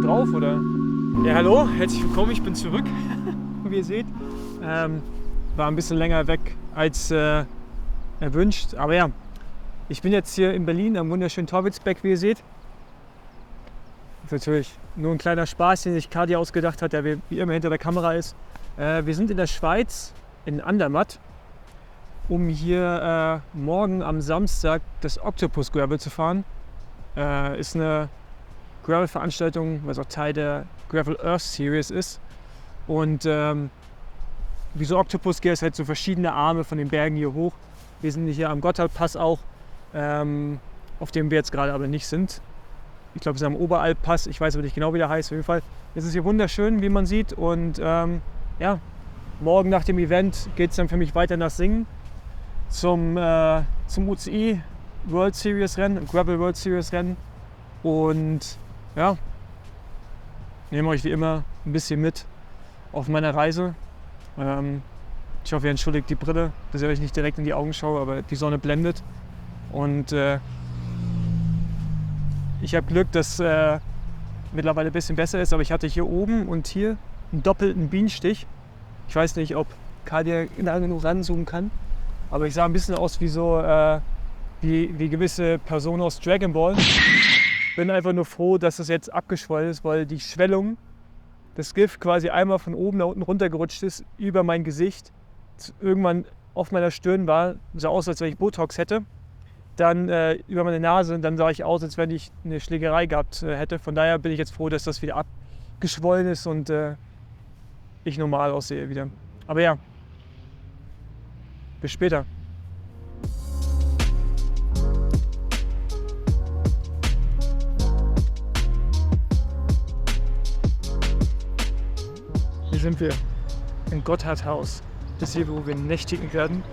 drauf, oder? Ja, hallo, herzlich willkommen, ich bin zurück, wie ihr seht. War ein bisschen länger weg als erwünscht, aber ja, ich bin jetzt hier in Berlin am wunderschönen Torwitzbeck, wie ihr seht. Das ist natürlich nur ein kleiner Spaß, den sich Kadi ausgedacht hat, der wie immer hinter der Kamera ist. Wir sind in der Schweiz, in Andermatt, um hier morgen am Samstag das Octopus Gravel zu fahren. Ist eine Gravel-Veranstaltung, was auch Teil der Gravel Earth Series ist. Und wie so Octopus geht es halt so verschiedene Arme von den Bergen hier hoch. Wir sind hier am Gotthardpass auch, auf dem wir jetzt gerade aber nicht sind. Ich glaube, wir sind am Oberalppass, ich weiß aber nicht genau, wie der heißt. Auf jeden Fall ist es hier wunderschön, wie man sieht. Und ja, morgen nach dem Event geht es dann für mich weiter nach Singen zum UCI World Series Rennen, Gravel World Series Rennen. Und ja, nehme euch wie immer ein bisschen mit auf meiner Reise. Ich hoffe, ihr entschuldigt die Brille, dass ich euch nicht direkt in die Augen schaue, aber die Sonne blendet. Und ich habe Glück, dass mittlerweile ein bisschen besser ist, aber ich hatte hier oben und hier einen doppelten Bienenstich. Ich weiß nicht, ob Kadia nah genug ranzoomen kann, aber ich sah ein bisschen aus wie so wie gewisse Personen aus Dragon Ball. Bin einfach nur froh, dass das jetzt abgeschwollen ist, weil die Schwellung, das Gift quasi einmal von oben nach unten runtergerutscht ist, über mein Gesicht, irgendwann auf meiner Stirn war, sah aus, als wenn ich Botox hätte, dann über meine Nase und dann sah ich aus, als wenn ich eine Schlägerei gehabt hätte. Von daher bin ich jetzt froh, dass das wieder abgeschwollen ist und ich normal aussehe wieder. Aber ja, bis später. Hier sind wir im Gotthardhaus. Das ist hier, wo wir nächtigen werden.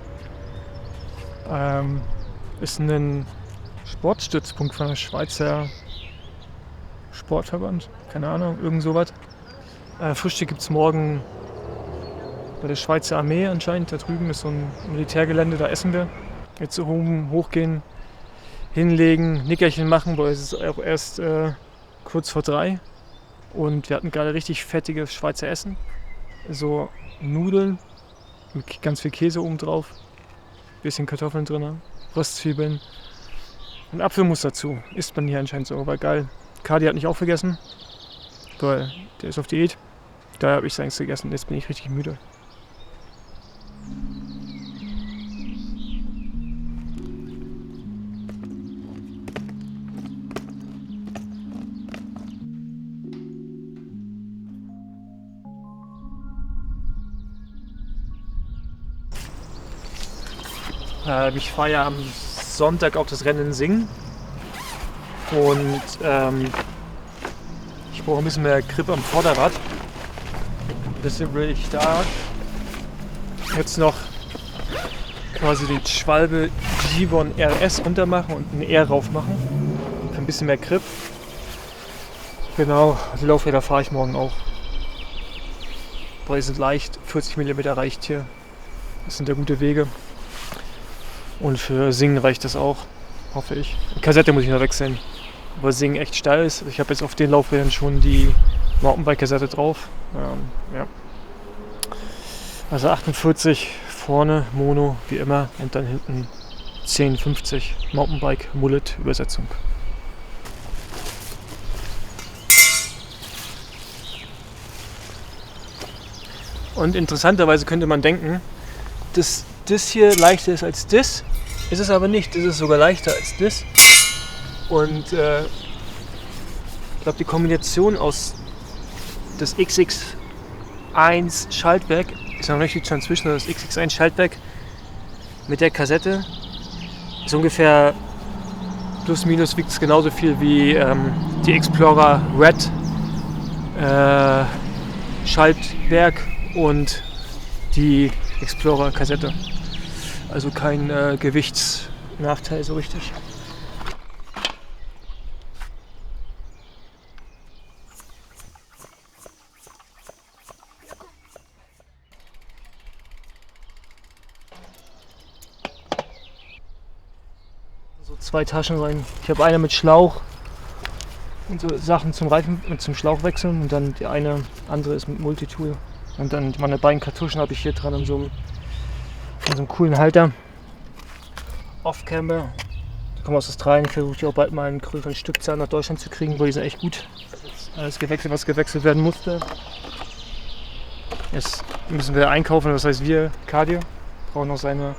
Ist ein Sportstützpunkt von der Schweizer Sportverband. Keine Ahnung, irgend sowas. Frühstück gibt es morgen bei der Schweizer Armee anscheinend. Da drüben ist so ein Militärgelände, da essen wir. Jetzt so oben hochgehen, hinlegen, Nickerchen machen, weil es ist auch erst kurz vor 3. Und wir hatten gerade richtig fettiges Schweizer Essen. So Nudeln mit ganz viel Käse oben drauf, bisschen Kartoffeln drin, Röstzwiebeln und Apfelmus dazu. Isst man hier anscheinend so, war geil. Kadi hat nicht aufgegessen, weil der ist auf Diät. Daher habe ich es eigentlich gegessen. Jetzt bin ich richtig müde. Ich fahre ja am Sonntag auf das Rennen in Singen und ich brauche ein bisschen mehr Grip am Vorderrad. Deswegen will ich da jetzt noch quasi die Schwalbe Givon RS runter machen und ein R rauf machen. Für ein bisschen mehr Grip. Genau, die Laufräder fahre ich morgen auch. Weil sie sind leicht, 40 mm reicht hier. Das sind ja gute Wege. Und für Singen reicht das auch, hoffe ich. Die Kassette muss ich noch wechseln, weil Singen echt steil ist. Ich habe jetzt auf den Laufrädern schon die Mountainbike-Kassette drauf. Ja. Also 48 vorne Mono, wie immer, und dann hinten 1050 Mountainbike Mullet Übersetzung. Und interessanterweise könnte man denken, dass das hier leichter ist als das. Ist es aber nicht, das ist sogar leichter als das. Und ich glaube, die Kombination aus das XX1 Schaltwerk, ist noch nicht die Transmission, das XX1 Schaltwerk mit der Kassette ist ungefähr plus minus wiegt es genauso viel wie die Explorer Red Schaltwerk und die Explorer Kassette. Also kein Gewichtsnachteil so richtig. So 2 Taschen rein. Ich habe eine mit Schlauch und so Sachen zum Reifen und zum Schlauch wechseln und dann die andere ist mit Multitool. Und dann meine beiden Kartuschen habe ich hier dran in so einem coolen Halter. Off-Camber. Ich komme aus Australien, ich versuche die auch bald mal einen größeren Stückzahl nach Deutschland zu kriegen, weil die sind echt gut. Alles gewechselt, was gewechselt werden musste. Jetzt müssen wir einkaufen, das heißt wir, Cardio, brauchen noch seine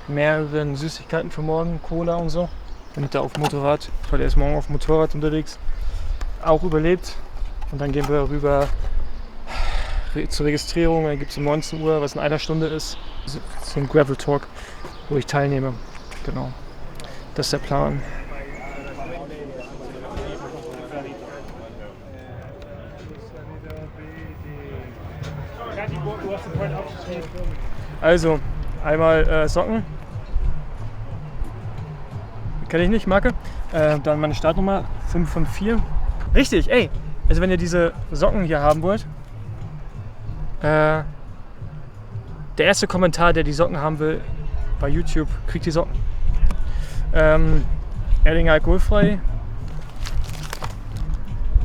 mehreren Süßigkeiten für morgen, Cola und so, damit er auf dem Motorrad, weil er ist morgen auf dem Motorrad unterwegs, auch überlebt. Und dann gehen wir rüber zur Registrierung, dann gibt es um 19 Uhr, was in einer Stunde ist, so ein Gravel Talk, wo ich teilnehme. Genau, das ist der Plan. Also, einmal Socken. Kenne ich nicht, Marke. Dann meine Startnummer 554. Richtig, ey. Also wenn ihr diese Socken hier haben wollt, der erste Kommentar, der die Socken haben will, bei YouTube, kriegt die Socken. Erdinger alkoholfrei.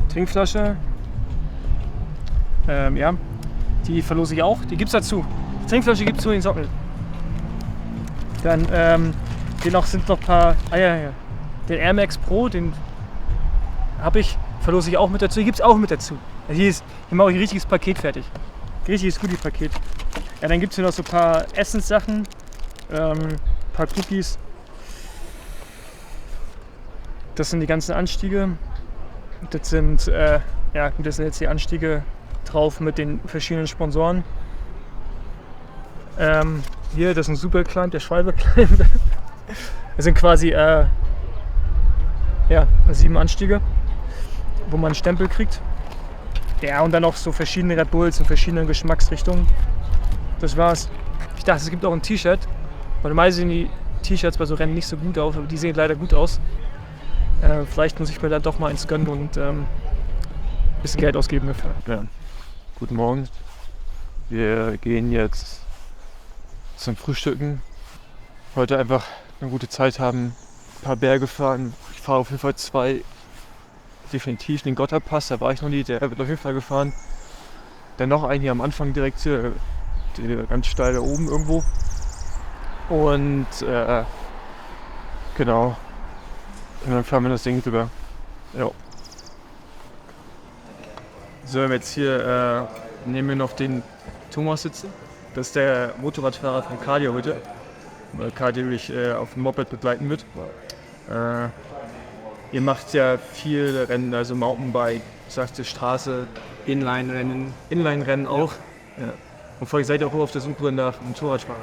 Trinkflasche. Ja. Die verlose ich auch, die gibt's dazu. Die Trinkflasche gibt's zu den Socken. Dann sind noch ein paar. Den Air Max Pro, den habe ich, verlose ich auch mit dazu. Die gibt's auch mit dazu. Also hier mache ich ein richtiges Paket fertig. Richtiges Goodie-Paket. Ja, dann gibt es hier noch so ein paar Essenssachen, ein paar Cookies. Das sind die ganzen Anstiege. Das sind jetzt die Anstiege drauf mit den verschiedenen Sponsoren. Hier, das ist ein Superclimb, der Schwalbe-Climb. Das sind quasi 7 Anstiege, wo man einen Stempel kriegt. Ja, und dann noch so verschiedene Red Bulls in verschiedenen Geschmacksrichtungen. Das war's. Ich dachte, es gibt auch ein T-Shirt. Normalerweise sehen die T-Shirts bei so Rennen nicht so gut aus, aber die sehen leider gut aus. Vielleicht muss ich mir da doch mal eins gönnen und ein bisschen Geld ausgeben dafür. Ja. Guten Morgen. Wir gehen jetzt zum Frühstücken. Heute einfach eine gute Zeit haben, ein paar Berge fahren. Ich fahre auf jeden Fall 2, definitiv den Gotthardpass, da war ich noch nie, der wird auf jeden Fall gefahren. Dann noch einen hier am Anfang direkt hier, ganz steil da oben irgendwo. Und genau. Und dann fahren wir das Ding drüber. Ja. So, jetzt hier nehmen wir noch den Thomas sitzen. Das ist der Motorradfahrer von Cardio heute, weil Cardio mich auf dem Moped begleiten wird. Ihr macht ja viel Rennen, also Mountainbike, sagst du, Straße, Inline-Rennen auch. Ja. Und vorher seid ihr auch auf der Suche nach Motorradfahrern.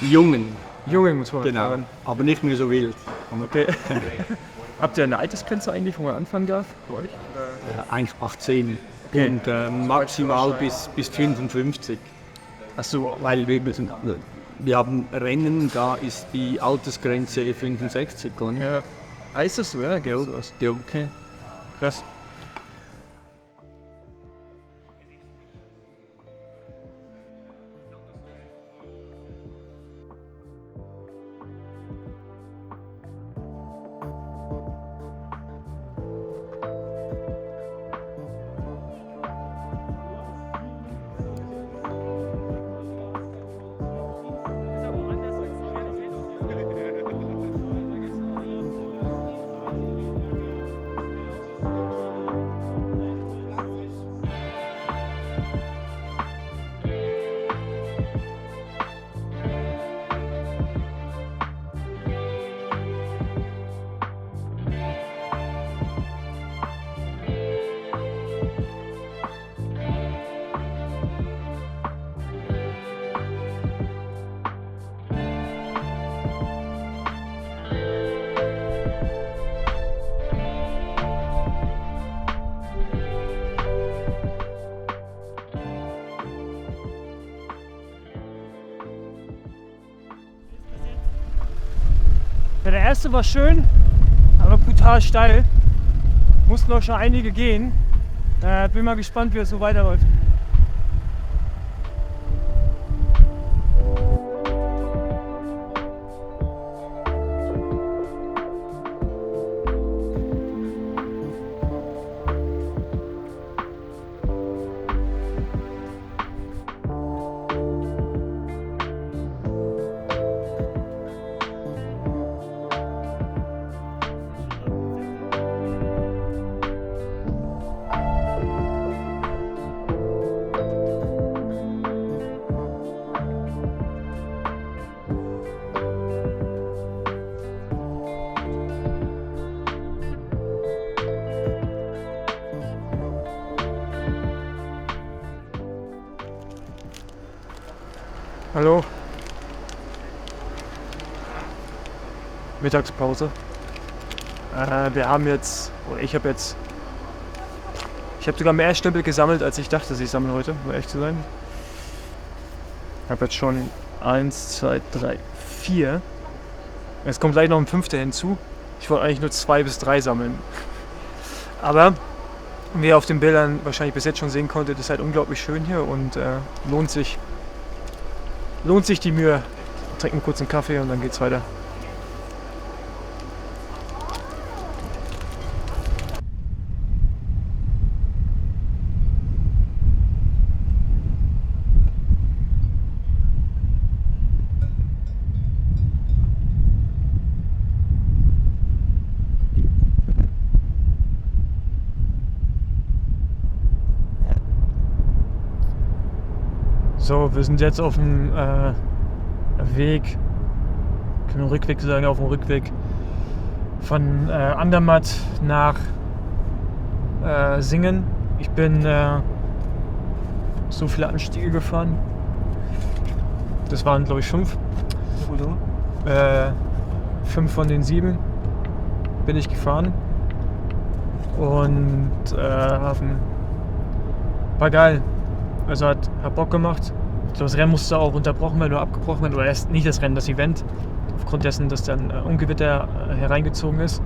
Ne? Jungen Motorradfahrern. Genau, aber nicht mehr so wild. Okay. Habt ihr eine Altersgrenze eigentlich, wo man anfangen darf bei euch? 1,18 Okay. und maximal bis 55. Achso, Weil wir haben Rennen, da ist die Altersgrenze 65. Oder? ja. Heißt das so, ja? Gell? Ja. Okay, krass. Ja, der erste war schön, aber brutal steil. Mussten noch schon einige gehen. Bin mal gespannt, wie es so weiterläuft. Hallo. Mittagspause. Wir haben jetzt, oder ich habe sogar mehr Stempel gesammelt, als ich dachte, dass ich sammle heute, um ehrlich zu sein. Ich habe jetzt schon 1, 2, 3, 4. Jetzt kommt gleich noch ein 5. hinzu. Ich wollte eigentlich nur 2 bis 3 sammeln. Aber wie ihr auf den Bildern wahrscheinlich bis jetzt schon sehen konntet, ist halt unglaublich schön hier und lohnt sich die Mühe. Trinken kurz einen Kaffee und dann geht's weiter. So, wir sind jetzt auf dem Weg, können wir Rückweg sagen, auf dem Rückweg von Andermatt nach Singen. Ich bin so viele Anstiege gefahren. Das waren, glaube ich, 5. 5 von den 7 bin ich gefahren. Und war geil. Also hat Bock gemacht. Ich glaube, das Rennen musste auch unterbrochen werden oder abgebrochen werden. Oder erst nicht das Rennen, das Event. Aufgrund dessen, dass dann Ungewitter hereingezogen ist.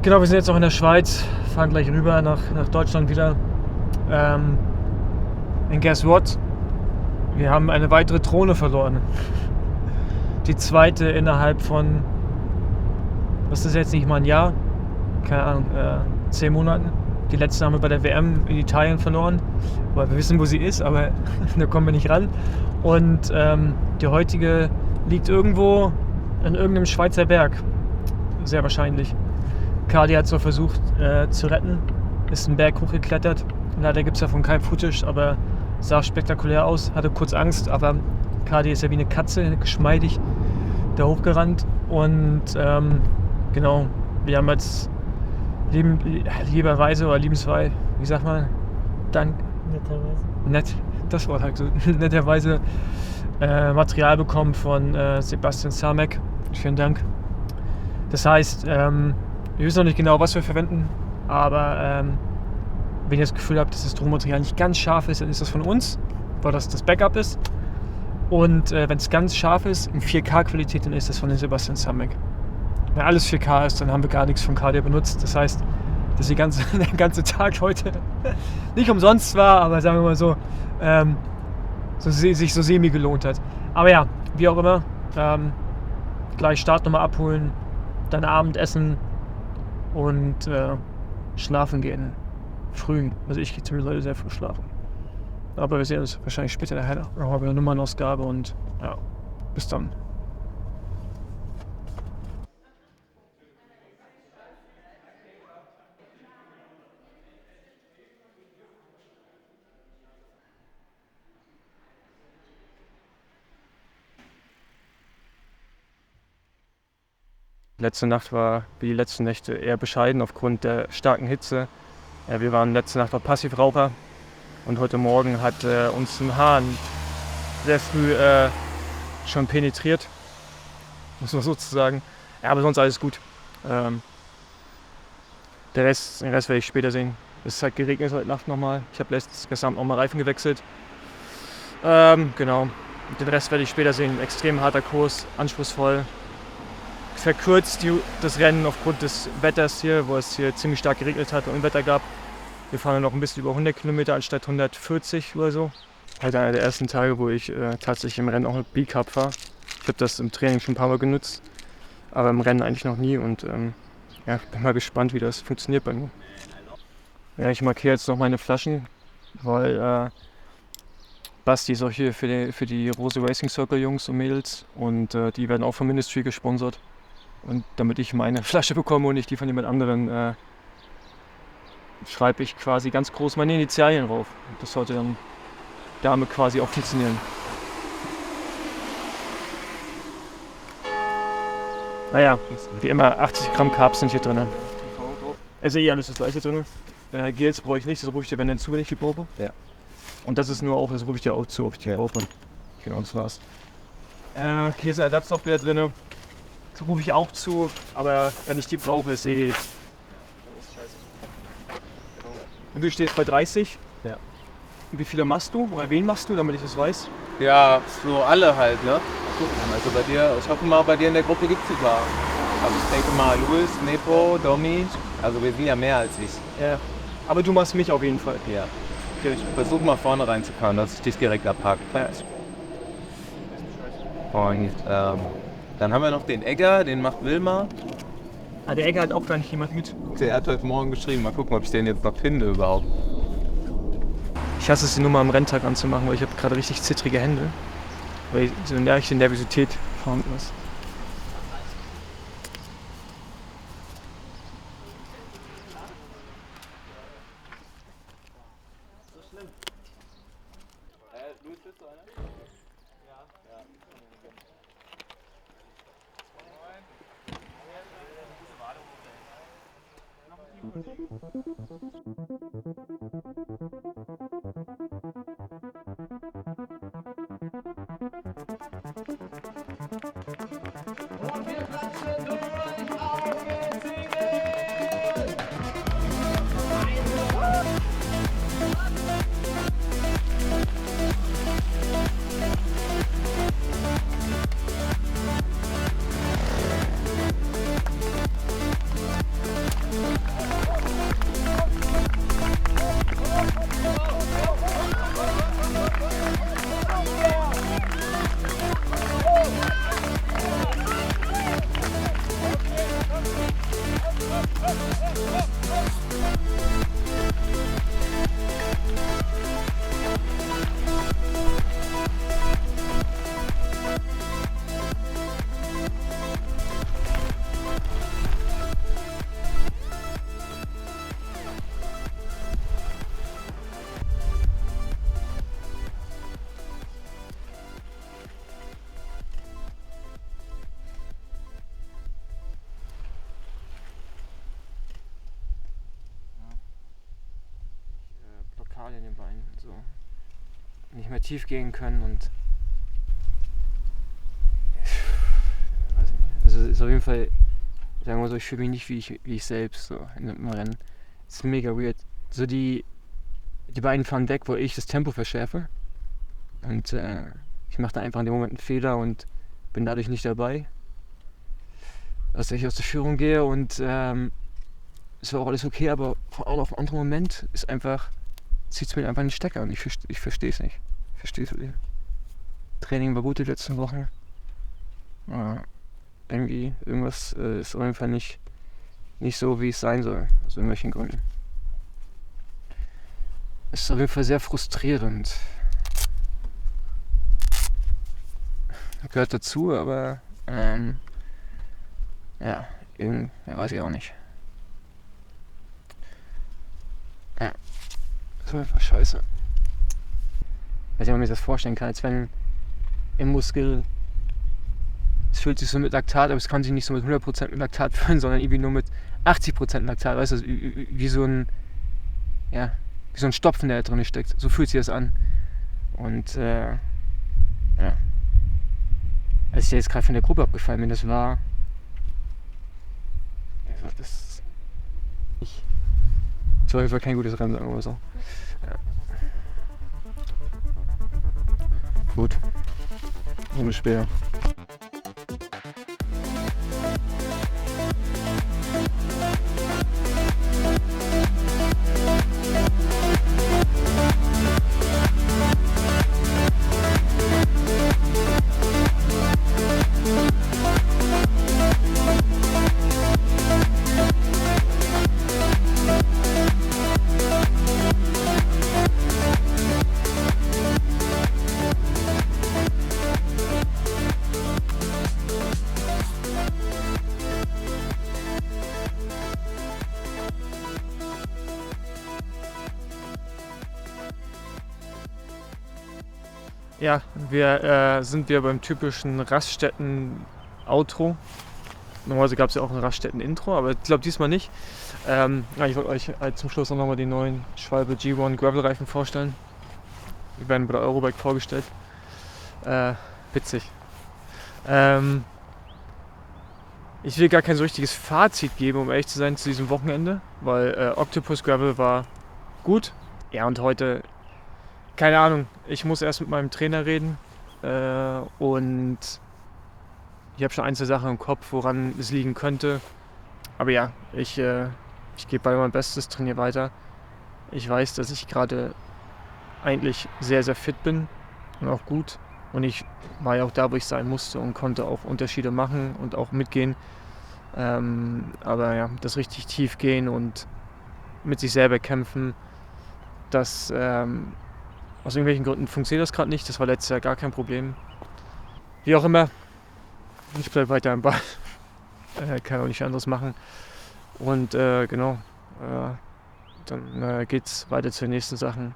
Genau, wir sind jetzt auch in der Schweiz. Fahren gleich rüber nach Deutschland wieder. And guess what? Wir haben eine weitere Drohne verloren. Die zweite innerhalb von, was ist jetzt, nicht mal ein Jahr? Keine Ahnung, 10 Monaten. Die letzte haben wir bei der WM in Italien verloren, weil wir wissen, wo sie ist, aber da kommen wir nicht ran. Und die heutige liegt irgendwo an irgendeinem Schweizer Berg, sehr wahrscheinlich. Kadi hat so versucht zu retten, ist einen Berg hochgeklettert. Leider gibt es davon kein Footage, aber sah spektakulär aus, hatte kurz Angst, aber Kadi ist ja wie eine Katze, geschmeidig da hochgerannt. Und genau, wir haben jetzt lieberweise oder liebensweise, wie sagt man, das Wort halt so, netterweise Material bekommen von Sebastian Samek. Vielen Dank. Das heißt, wir wissen noch nicht genau, was wir verwenden, aber wenn ihr das Gefühl habt, dass das Drohnenmaterial nicht ganz scharf ist, dann ist das von uns, weil das Backup ist. Und wenn es ganz scharf ist, in 4K-Qualität, dann ist das von den Sebastian Samek. Wenn alles 4K ist, dann haben wir gar nichts von Kadi benutzt. Das heißt, dass der ganze Tag heute nicht umsonst war, aber sagen wir mal so, sich so semi gelohnt hat. Aber ja, wie auch immer, gleich Startnummer abholen, dann Abendessen und schlafen gehen. Früh. Also ich gehe zumindest heute sehr früh schlafen. Aber wir sehen uns wahrscheinlich später nachher noch bei der Nummernausgabe und ja, bis dann. Letzte Nacht war wie die letzten Nächte eher bescheiden aufgrund der starken Hitze. Wir waren letzte Nacht auch Passivraucher und heute Morgen hat uns ein Hahn sehr früh schon penetriert, muss man sozusagen. Ja, aber sonst alles gut. Den Rest werde ich später sehen. Es hat geregnet heute Nacht nochmal. Ich habe gestern nochmal Reifen gewechselt. Genau. Den Rest werde ich später sehen. Extrem harter Kurs, anspruchsvoll. Verkürzt das Rennen aufgrund des Wetters hier, wo es hier ziemlich stark geregnet hat und Unwetter gab. Wir fahren noch ein bisschen über 100 Kilometer anstatt 140 oder so. Heute einer der ersten Tage, wo ich tatsächlich im Rennen auch mit B-Cup fahre. Ich habe das im Training schon ein paar Mal genutzt, aber im Rennen eigentlich noch nie und ja, bin mal gespannt, wie das funktioniert bei mir. Ja, ich markiere jetzt noch meine Flaschen, weil Basti ist auch hier für die Rose Racing Circle Jungs und Mädels und die werden auch vom Ministry gesponsert. Und damit ich meine Flasche bekomme und nicht die von jemand anderen, schreibe ich quasi ganz groß meine Initialien drauf. Das sollte dann damit quasi auch funktionieren. Naja, wie immer 80 Gramm Carbs sind hier drin. Also alles das gleiche drin. Gels brauche ich nicht, das rufe ich dir, wenn dann zu, wenn ich die brauche. Ja. Und das ist nur auch, das rufe ich dir auch zu, ob ich die brauche. Genau, das war's. Hier ist ein Ersatzsoftware drin. So rufe ich auch zu, aber wenn ich die brauche, ist eh. Und du stehst bei 30. Ja. Und wie viele machst du? Oder wen machst du, damit ich das weiß? Ja, so alle halt, ne? Also bei dir, ich hoffe mal, bei dir in der Gruppe gibt es sogar. Also ich denke mal, Luis, Nepo, Domi, also wir sind ja mehr als ich. Ja. Aber du machst mich auf jeden Fall. Ja. Okay. Ich versuche mal vorne reinzukommen, dass ich dich direkt abhacke. Ja. Und dann haben wir noch den Egger, den macht Wilma. Ah, der Ecke hat auch gar nicht jemand mit. Der hat heute Morgen geschrieben, mal gucken, ob ich den jetzt noch finde überhaupt. Ich hasse es, die Nummer am Renntag anzumachen, weil ich habe gerade richtig zittrige Hände. Weil so eine leichte Nervosität vorhanden ist. Blockade in den Beinen, so nicht mehr tief gehen können und weiß ich nicht. Also ist auf jeden Fall, sagen wir so, ich fühle mich nicht wie ich selbst so im Rennen. Das ist mega weird. So die beiden fahren weg, wo ich das Tempo verschärfe und ich mache da einfach in dem Moment einen Fehler und bin dadurch nicht dabei, dass ich aus der Führung gehe und es war auch alles okay, aber vor allem auf einen anderen Moment ist einfach, zieht es mir einfach in den Stecker und ich verstehe es nicht. Ich verstehe es nicht. Training war gut die letzten Wochen. Irgendwie, irgendwas ist auf jeden Fall nicht so, wie es sein soll, aus irgendwelchen Gründen. Es ist auf jeden Fall sehr frustrierend. Gehört dazu, aber ja, weiß ich auch nicht. Ja, das ist einfach scheiße. Weiß nicht, ob man sich das vorstellen kann, als wenn im Muskel, es fühlt sich so mit Laktat, aber es kann sich nicht so mit 100% mit Laktat fühlen, sondern irgendwie nur mit 80% Laktat, weißt du, wie so ein Stopfen, der da drin steckt. So fühlt sich das an. Und ja. Als ich jetzt gerade von der Gruppe abgefallen bin, das war auf jeden Fall kein gutes Rennen, sagen wir mal so. Ja. Gut. Ohne Speer. Ja, wir sind beim typischen Raststätten-Outro. Normalerweise gab es ja auch ein Raststätten-Intro, aber ich glaube diesmal nicht. Ich wollte euch zum Schluss noch mal die neuen Schwalbe G1 Gravel-Reifen vorstellen. Die werden bei der Eurobike vorgestellt. Witzig. Ich will gar kein so richtiges Fazit geben, um ehrlich zu sein, zu diesem Wochenende, weil Octopus Gravel war gut. Ja, und heute, keine Ahnung, ich muss erst mit meinem Trainer reden und ich habe schon ein, zwei Sachen im Kopf, woran es liegen könnte. Aber ja, ich gebe weiter mein Bestes, trainiere weiter. Ich weiß, dass ich gerade eigentlich sehr, sehr fit bin und auch gut. Und ich war ja auch da, wo ich sein musste und konnte auch Unterschiede machen und auch mitgehen. Aber ja, das richtig tief gehen und mit sich selber kämpfen, das aus irgendwelchen Gründen funktioniert das gerade nicht. Das war letztes Jahr gar kein Problem. Wie auch immer, ich bleibe weiter am Ball. Kann auch nichts anderes machen. Und genau, dann geht's weiter zu den nächsten Sachen.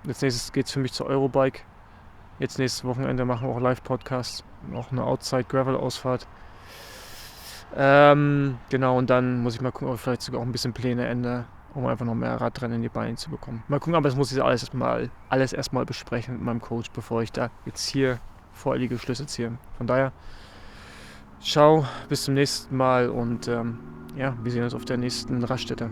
Als nächstes geht's für mich zur Eurobike. Jetzt nächstes Wochenende machen wir auch Live-Podcast, auch eine Outside-Gravel-Ausfahrt. Genau, und dann muss ich mal gucken, ob ich vielleicht sogar auch ein bisschen Pläne ändere, um einfach noch mehr Radrennen in die Beine zu bekommen. Mal gucken, aber das muss ich alles erstmal besprechen mit meinem Coach, bevor ich da jetzt hier voreilige Schlüsse ziehe. Von daher, ciao, bis zum nächsten Mal und ja, wir sehen uns auf der nächsten Raststätte.